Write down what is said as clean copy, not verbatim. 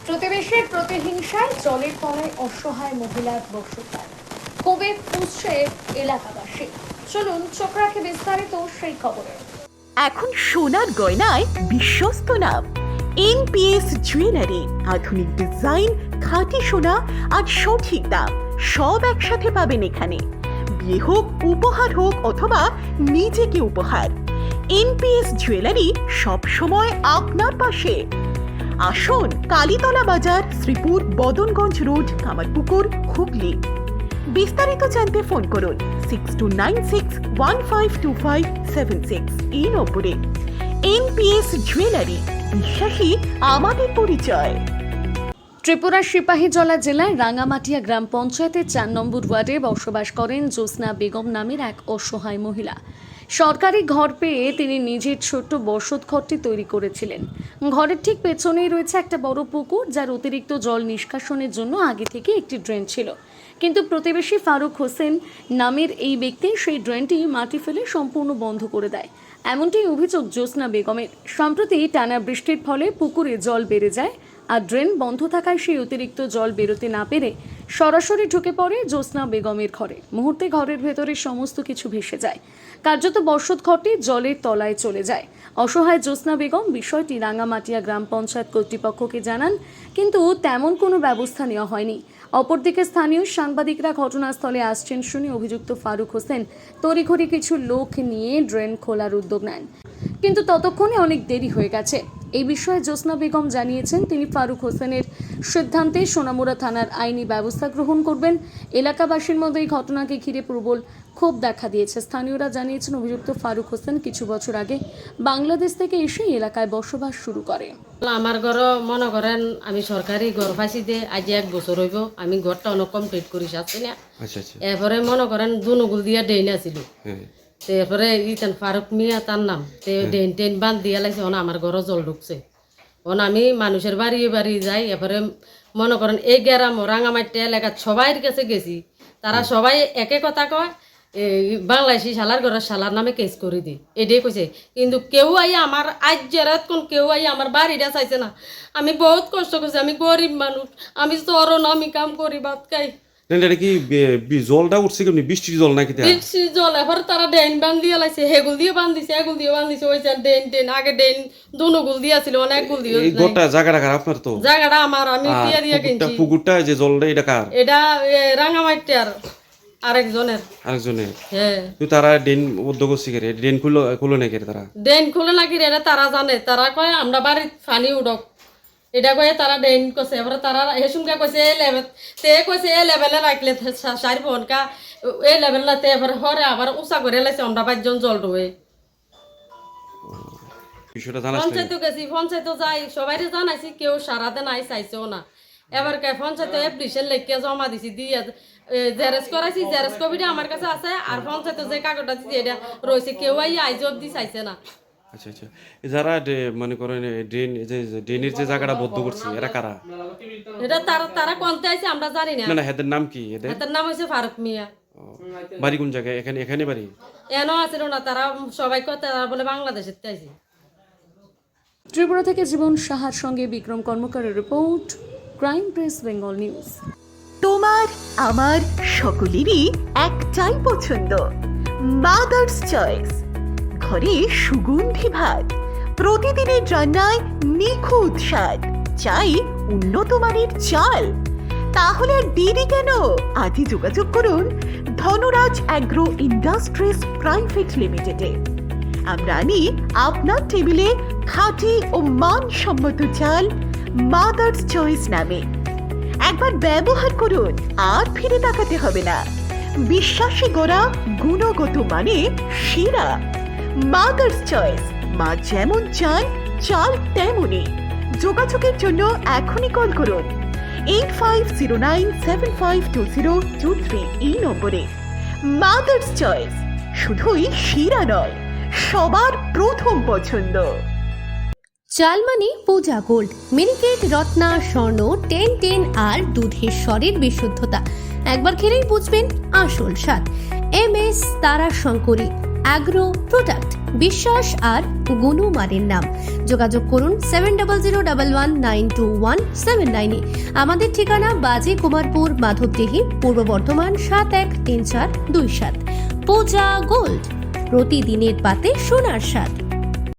প্রতিবেশীর প্রতিহিংসায় জলের তলায় অসহায় মহিলার বসতবাড়ি, ক্ষোভে ফুঁসছে এলাকাবাসী। চলুন চোখ রাখে বিস্তারিত সেই খবরে। এখন সোনার গয়নায় বিশ্বস্ত নাম এনপিএস জুয়েলারি। আধুনিক ডিজাইন, খাঁটি সোনা আর সঠিক দাম সব একসাথে পাবেন এখানে। বিয়ে হোক, উপহার হোক অথবা নিজেকে উপহার, এনপিএস জুয়েলারি সব সময় আপনার পাশে। আসুন, কালীতলা বাজার, শ্রীপুর, বদনগঞ্জ রোড, কামারপুকুর, হুগলি। বিস্তারিত জানতে ফোন করুন 6296152576 এই নম্বরে। এনপিএস জুয়েলারি, বিশ্বাসী আমাদের পরিচয়। ত্রিপুরার সিপাহীজলা জেলার রাঙ্গামাটিয়া গ্রাম পঞ্চায়েতের 4 নম্বর ওয়ার্ডে বসবাস করেন জ্যোৎস্না বেগম নামের এক অসহায় মহিলা। সরকারি ঘর পেয়ে তিনি নিজের ছোট্ট বসত ঘরটি তৈরি করেছিলেন। ঘরের ঠিক পেছনেই রয়েছে একটা বড় পুকুর, যার অতিরিক্ত জল নিষ্কাশনের জন্য আগে থেকে একটি ড্রেন ছিল। কিন্তু প্রতিবেশী ফারুক হোসেন নামের এই ব্যক্তি সেই ড্রেনটি মাটি ফেলে সম্পূর্ণ বন্ধ করে দেয়, এমনটাই অভিযোগ জ্যোৎস্না বেগমের। সম্প্রতি টানা বৃষ্টির ফলে পুকুরে জল বেড়ে যায়, আর ড্রেন বন্ধ থাকায় সেই অতিরিক্ত জল বেরোতে না পেরে সরাসরি ঢুকে পড়ে জ্যোৎস্না বেগমের ঘরে। মুহূর্তে ঘরের ভেতরে সমস্ত কিছু ভেসে যায়, কার্যত বসত ঘরটি জলের তলায় চলে যায়। অসহায় জ্যোৎস্না বেগম বিষয়টি রাঙ্গামাটিয়া গ্রাম পঞ্চায়েত কর্তৃপক্ষকে জানান, কিন্তু তেমন কোনো ব্যবস্থা নেওয়া হয়নি। অপরদিকে স্থানীয় সাংবাদিকরা ঘটনাস্থলে আসছেন শুনে অভিযুক্ত ফারুক হোসেন তড়িঘড়ি কিছু লোক নিয়ে ড্রেন খোলার উদ্যোগ নেন, কিন্তু ততক্ষণে অনেক দেরি হয়ে গেছে। এই বিষয়ে জ্যোৎস্না বেগম জানিয়েছেন তিনি ফারুক হোসেনের সিদ্ধান্তে সোনামুড়া থানার আইনি ব্যবস্থা গ্রহণ করবেন। এলাকাবাসীর মধ্যে এই ঘটনাকে ঘিরে প্রবল ক্ষোভ দেখা দিয়েছে। স্থানীয়রা জানিয়েছেন অভিযুক্ত ফারুক হোসেন কিছু বছর আগে বাংলাদেশ থেকে এসে এলাকায় বসবাস শুরু করে। আমার ঘর মনে করেন আমি সরকারি ঘর পাইছি যে আজ 1 বছর হইব, আমি ঘরটা অনেক কমপ্লিট করি আসছি না। এরপরে মনে করেন দুনুগুল দিয়া ডেইন আছিল, তারপরে ইতান ফারুক মিয়া তার নাম, ডেন টেন বান্ধ দিয়া লাগছে। আমার ঘরও জল ঢুকছে। আমি মানুষের বাড়ি বাড়ি যাই। এরপরে মনে করেন এই গ্রাম রাঙ্গামাটি এলাকার সবাইয়ের কাছে গেছি, তারা সবাই একে কথা কয় বাংলাদেশি শালার ঘরের শালার নামে কেস করে দিই, এটাই কইছে। কিন্তু কেউ আই আমার আজ জেরাত কোন কেউ আই আমার বাড়িটা চাইছে না। আমি বহুত কষ্ট করছি, আমি গরিব মানুষ, আমি চরণ, আমি কাম করি, ভাত খাই। জলটা উঠছে কেমনি? বৃষ্টির জল নাকি? বৃষ্টির জল। এবার তারা ডেন বান্ধ দিয়ে লাগছে, হেগুল দিয়ে বান্ধিছে, এগুল দিয়ে বান্ধিছে। ওই ডেন টেন আগে ডেন দুনুগুল দিয়া ছিল, অনেক গুল দিয়ে। জায়গাটা কার আপনার? তো জায়গাটা আমার, আমি দিয়া দিয়ে কিনছি। পুকুরটা যে জলটা এটা কার? এটা রাঙ্গামাটিয়ার আরেকজনের। হ্যাঁ, তারা ড্রেন উদ্যোগ করছে, ড্রেন খুলো নাকি? তারা ড্রেন খুলে নাকি এটা তারা জানে। তারা কয় আমরা বাড়ির পানি উঠক, এটা কয়ে তারা ড্রেন করছে। এবার তারা হেসুনকা কইছে এই লেভেল, তে কইছে এই লেভেলে রাখলে সারি ফোনকা এই লেভেল না, তে এবার হরে আবার উঁচা করে লাইছে। আমরা 5 জন জল ঢুয়ে পঞ্চায়েত গেছি, পঞ্চায়েত যাই, সবাই জানাইছি, কেউ সারাতে নাই, চাইছেও না। এবার পঞ্চায়েত অ্যাপ্লিকেশন লিখে জমা দিছি, দিয়ে জেরেস করাইছি। জেরেস কপিটা আমার কাছে আছে, আর পঞ্চায়েত যে কাগজটা দিচ্ছে এটা রয়েছে, কেউ আইজ অব্দি চাইছে না। আচ্ছা আচ্ছা, যারা মনে করেন ড্রেনের যে জায়গাটা বদ্ধ করছে এরা কারা? এটা তারা কোনতে আইছে আমরা জানি না। না, এদের নাম কি? এদের নাম হইছে ফারুক মিয়া। বাড়ি কোন জায়গায়? এখানে বাড়ি এনো আছে না? তারা সবাই কয় তারা বলে বাংলাদেশের আইছে। ত্রিপুরা থেকে জীবন সাহার সঙ্গে বিক্রম কর্মকারের report, crime press Bengal news. তোমার আমার সকলেরই একটাই পছন্দ, মাদার্স চয়েস। ঘরে সুগন্ধি ভাত, প্রতিদিনের রান্নায় নিখুঁত স্বাদ, চাই উন্নত মানের চাল। তাহলে আর দেরি কেন? আজই যোগাযোগ করুন ধনরাজ অ্যাগ্রো ইন্ডাস্ট্রিজ প্রাইভেট লিমিটেডে। আমরা আনি আপনার টেবিলে খাঁটি ও মানসম্মত চাল মাদার্স চয়েস নামে। একবার ব্যবহার করুন, আর ফিরে তাকাতে হবে না। বিশ্বাসী গোড়া, গুণগত মানে সেরা। মাদার্স চয়েস, মা যেমন চান চাল তেমনই। যোগাযোগের জন্য এখনই কল করুন 8509752023 এই নম্বরে। মাদার্স চয়েস শুধুই সেরা নয়, সবার প্রথম পছন্দ। চালমানি পূজা গোল্ড, মিনিকেট, রত্না, স্বর্ণ 10 আর দুধের স্বরের বিশুদ্ধতা। একবার খেলেই বুঝবেন আসল স্বাদ। MS তারা শঙ্করী অ্যাগ্রো প্রোডাক্ট, বিশ্বাস আর গুণমানের নাম। যোগাযোগ করুন 7001192179 আমাদের ঠিকানা বাজে কুমারপুর, মাধবদেহি, পূর্ব বর্ধমান 713427। পূজা গোল্ড, প্রতিদিনের পাতে সোনার স্বাদ।